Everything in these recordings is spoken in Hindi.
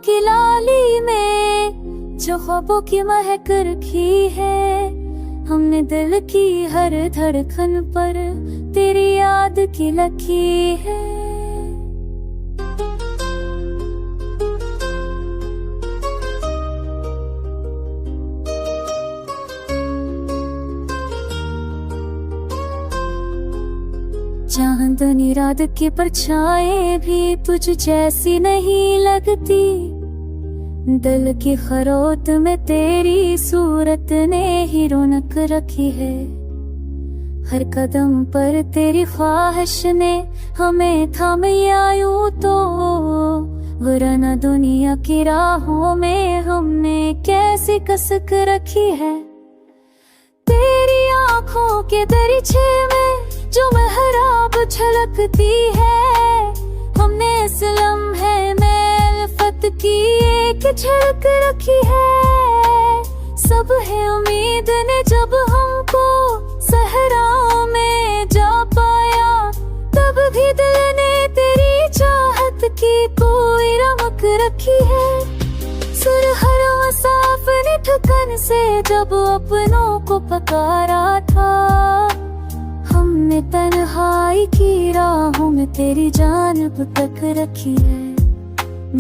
की लाली में जो ख्वाबों की महक रखी है, हमने दिल की हर धड़कन पर तेरी याद की लकी है। चांदनी रात की परछाएं भी तुझ जैसी नहीं लगती, दिल की खरोट में तेरी सूरत ने ही रौनक रखी है। हर कदम पर तेरी ख्वाहिश ने हमें थामिया यूं तो, वरना दुनिया की राहों में हमने कैसी कसक रखी है। तेरी आंखों के दरीचे में जो महराब छलकती है, हमने इस लम्हे में उल्फत की एक झलक रखी है। सब है उम्मीद ने जब हमको सहराओं में जा पाया, तब भी दिल ने तेरी चाहत की कोई रमक रखी है। सुर हर मुसाफिर ने ठिकाने से जब अपनों को पुकारा था, हमने तन्हाई की राहों में तेरी जानिब तक रखी है।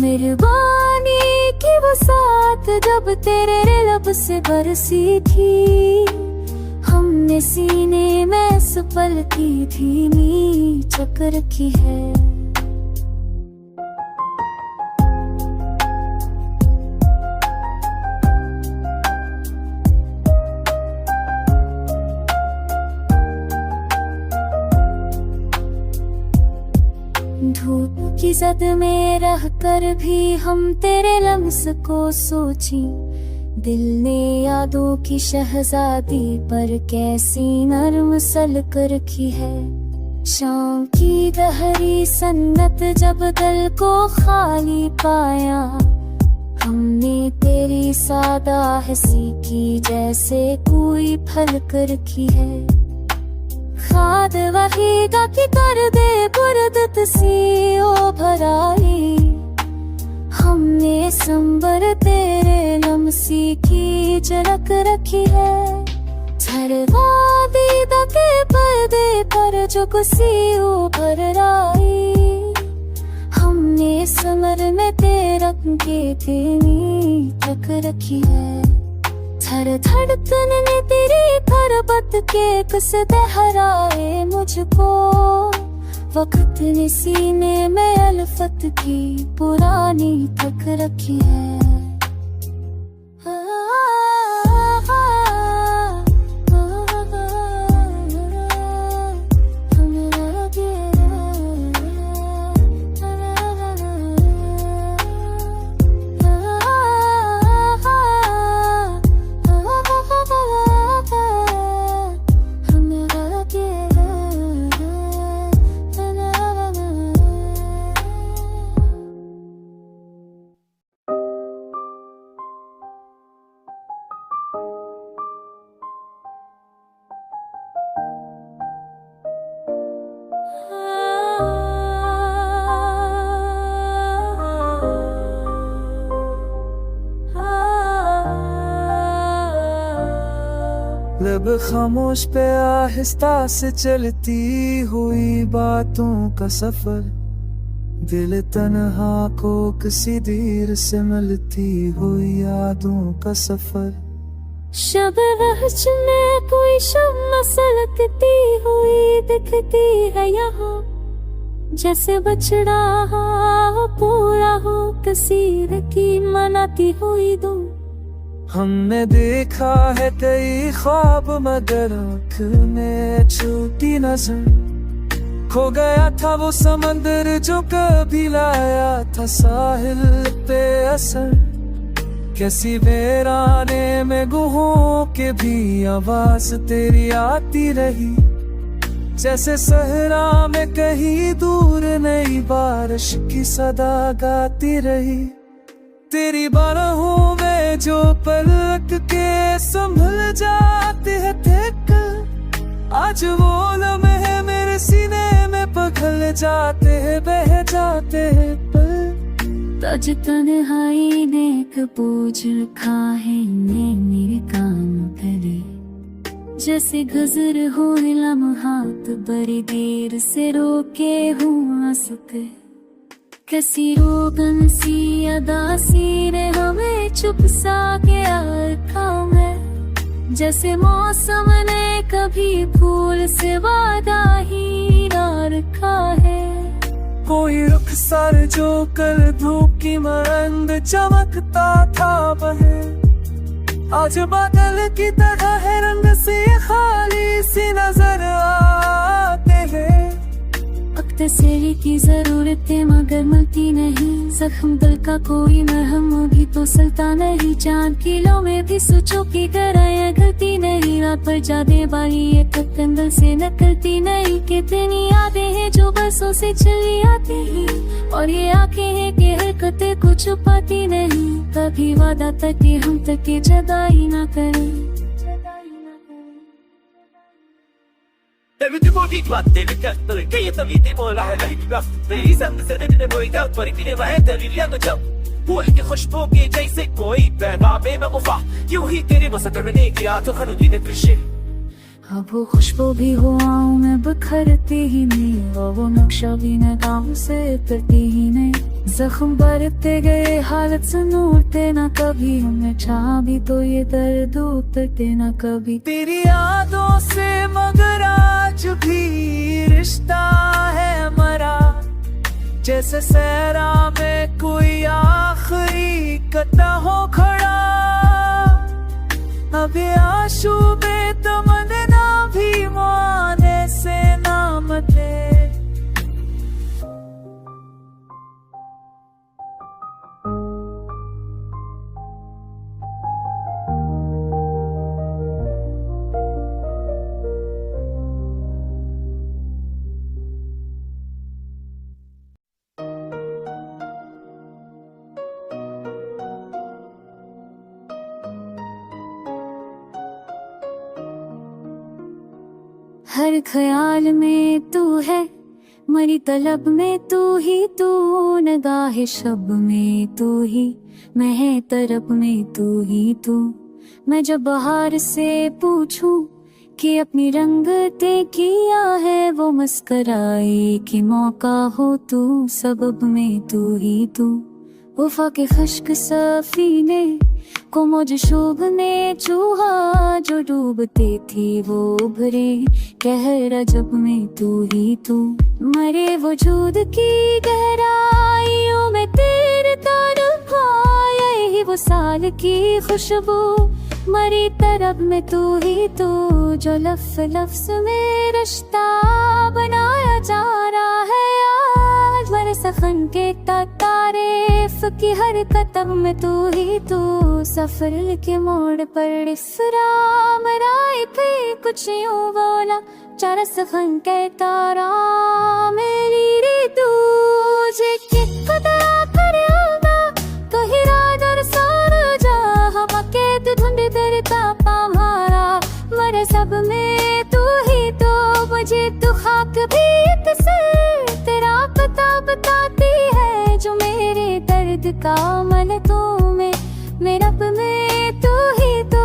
मेहरबानी की बसात जब तेरे लब से बरसी थी, हमने सीने में इस पल की धीमी चक रखी है। धूप की जद में रह कर भी हम तेरे लम्स को सोची, दिल ने यादों की शहजादी पर कैसी नरम सलक रखी है। शाम की गहरी सन्नत जब दिल को खाली पाया, हमने तेरी सादा हंसी की जैसे कोई फलक रखी है। खाद वहीदा की कर दे बुरदत सी ओ भराई, हमने संबर तेरे लम्सी की झलक रखी है। दीदा के पर्दे पर जो कुसी ओ भराई, हमने समर में तेरे के धीमी तक रखी है। धड़कन ने तेरी पर्वत के कसते हराए मुझको, वक्त ने सीने में अल्फत की पुरानी तक रखी है। लब खामोश पे आहिस्ता से चलती हुई बातों का सफर, दिल तन्हा को किसी देर से मिलती हुई यादों का सफर। शब वहश में कोई शम्मा सलगती हुई दिखती है यहाँ, जैसे बछड़ा हो पूरा हो कसीर की मनाती हुई दूं। हमने देखा है कई ख्वाब मगर आँख में छूटी नजर, खो गया था वो समंदर जो कभी लाया था साहिल पे असर। कैसी वीराने में गुहों के भी आवाज तेरी आती रही, जैसे सहरा में कहीं दूर नई बारिश की सदा गाती रही। तेरी बारहों में जो पलक के संभल जाते हैं देख, आज वो लम्हे मेरे सीने में पिघल जाते हैं बह जाते हैं पल। तज तन्हाई ने एक बोझ रखा है ने मेरे कान करे, जैसे गुजर हो लम्हात बड़ी देर से रोके हूँ आंसू पे। कैसी रोगन सी अदा सी ने हमें चुप सा के रखा है, जैसे मौसम ने कभी फूल से वादा ही ना रखा है। कोई रुखसर जो कल धूप की मरंग चमकता था वह आज बादल की तरह है, रंग से खाली सी नजर आते हैं। तसल्ली की जरूरत है मगर मिलती नहीं, जख्म दिल का कोई मरहम भी तो सलता नहीं। चांद किलो में भी सोचो की तरह गलती नहीं, रात पर जाने वाली ये थकन दिल से निकलती नहीं। कितनी यादें हैं जो बरसों से चली आती हैं, और ये आंखें हैं कि हरकतें कुछ छुपाती नहीं। कभी वादा तक कि हम तक के जुदाई ना करें। Everything more deep, but they look at the gay of the more like rough. The reason is that they boy out, but it never had the young job. Boy, the खुशबू के जैसे कोई पैगामे में मुफा, यूं ही तेरे मसा करने की आंखों खनुदी ने फिशे। अब वो खुशबू भी हुआओं में बिखरती ही नहीं, और वो नक्शा भी नगाहों से उतरती ही नहीं। जख्म बढ़ते गए हालत से नूरते ना कभी, हमें चाह भी तो ये दर्द उतरते ना कभी। तेरी यादों से मगर आज भी रिश्ता है मरा, जैसे सहरा में कोई आखिरी कता हो खड़ा। अब आंसू में तमन्ना भी माने से ना मटे। हर ख्याल में तू है, मरी तलब में तू ही तू, नगाहे शब में तू ही, मैं तरफ में तू ही तू। मैं जब बाहर से पूछूं कि अपनी रंगते किया है, वो मुस्कराए कि मौका हो तू, सबब में तू ही तू। वफा के खुश्क सफीने को मुझे शोभने चूहा, जो डूबते थी वो उभरे कहरा जब में तू ही तू। मरे वजूद की गहराइयों में तेरे तारुफ आया, यही वो साल की खुशबू मरी तरफ में तू ही तू। जो लफ्ज़ लफ्ज़ में रिश्ता बनाया जा रहा है आज, मरे सखन के तारीफ की हर कदम में तू ही तू। सफर के मोड़ पर इफराम राय पे कुछ यूं बोला, चारा सखन के तारा मेरी रे तुझे कि खुदा करे होगा, कहीं रात और सार जा हम अकेले ढूंढ तेरे तापा मारा। मरे सब में तू ही तो, मुझे तू खाक भी किसे तेरा पता बताती है, जो मेरे दर्द का मन तू में, मेरा में तू ही तो।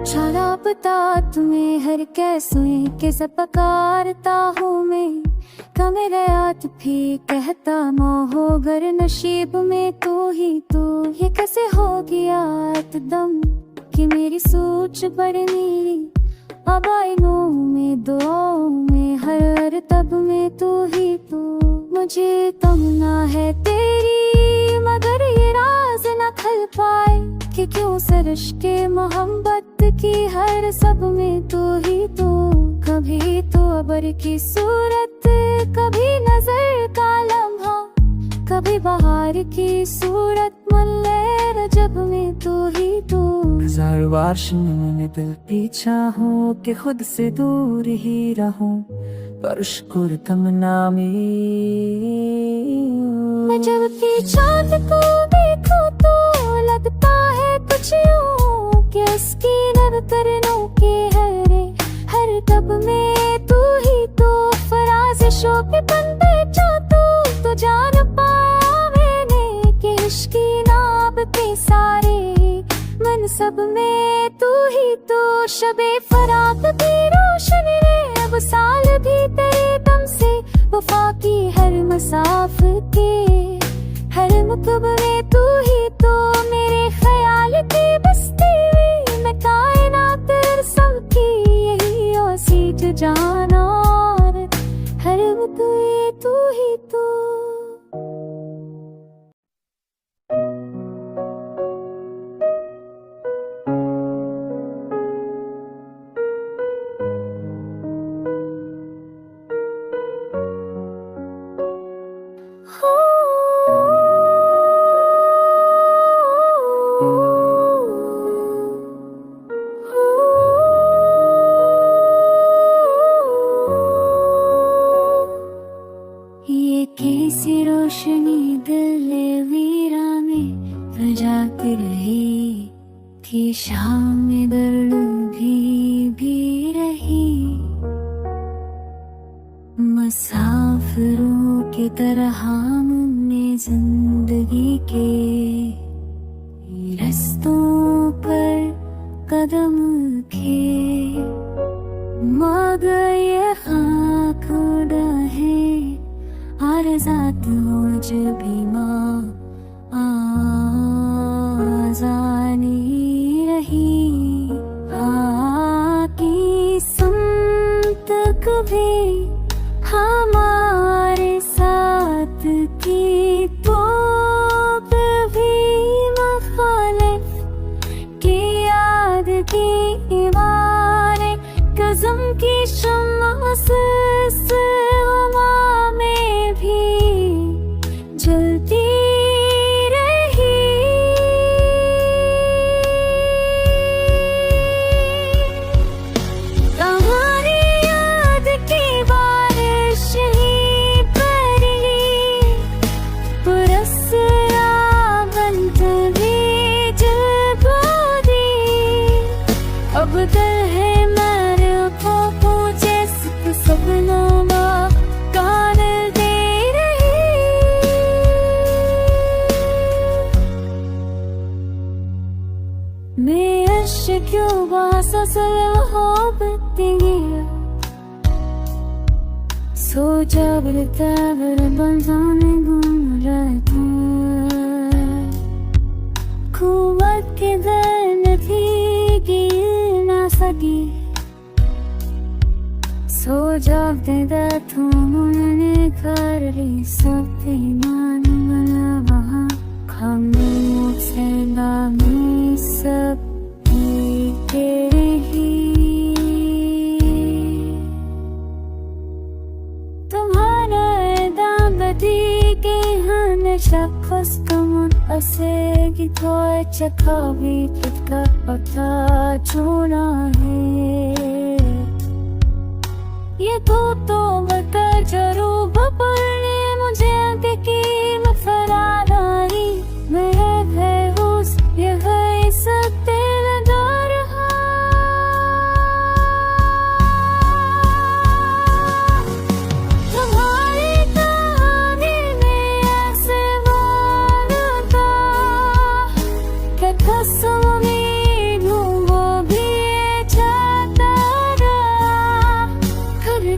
चला पता तुम्हें हर कैसे के सब पकारता हूँ मैं, मेरे याद भी कहता मोहो घर नसीब में तू ही तू। ये कैसे हो गया एकदम कि मेरी सोच बढ़नी, अब आईनों में दुआओं में हर तब में तू ही तू। मुझे तमन्ना है तेरी मगर ये राज न खल पाए, कि क्यों सरश के मोहब्बत की हर सब में तू ही तू। कभी तो अबर की सूरत, कभी नजर का लम्हा, कभी बाहर की सूरत मुल्ले रजब में तू ही तू। हजार बार में दिल पीछा हो कि खुद से दूर ही रहूं, पर शुक्र तमन्ना में मैं जब भी चांद को देखूं तो लगता है कुछ यूं कि इसकी नर करनों के हर कब में तू ही तो फराज़िशों पे बन बैठा तो जान पाया मैंने कि इश्की नाब पे सारे मन सब में तू ही तो शबे फरात भी रोशन रे अब साल भी तेरे दम से वफा की हर मसाफ के हर मुकब में तू ही तो मेरे ख्याल की बस्ती हुई मैं कायनात सबकी यही औसीज जान और हर मुकब तू ही तो ये कैसी रोशनी दिल वीरा में बजात रही थी शाम में दर्द भी रही मुसाफिरों की तरह हमने जिंदगी के रस्तों पर कदम खे मगर ये खाक उड़ा है आरज़ात मुझ भी माँ आज़ानी रही आकी समत कभी हमारे साथ की तो कभी मखालिफ की याद की इमारे कसम की शम्मा से हवा में भी जलती रही तुम्हारी याद की बारिश ही पड़ी पुरस्या बनते भी जल दी अब दिल है मेरे को पूछे सपनों में कान दे रही मैं अश्क क्यों बासा मोहब्बत सो जब तबर बंजाने घूम रहते कुव्वत के दर थी गिर ना सकी सो जब दे तुमने कर ली सब मान बना वहाँ खामोश से दामी सब तेरे ही तुम्हारा दामदी के हन शख्स कम असे की तो चखा भी तुझका पता छोड़ा है ये तो बता जरूर बपरने मुझे देखी मैं फरारी मैं बेहोश ये है सकते लगा रहा तुम्हारी कहानी में ऐसे वादा था कि कसम उम्मीद वो भी चाहता रहा कर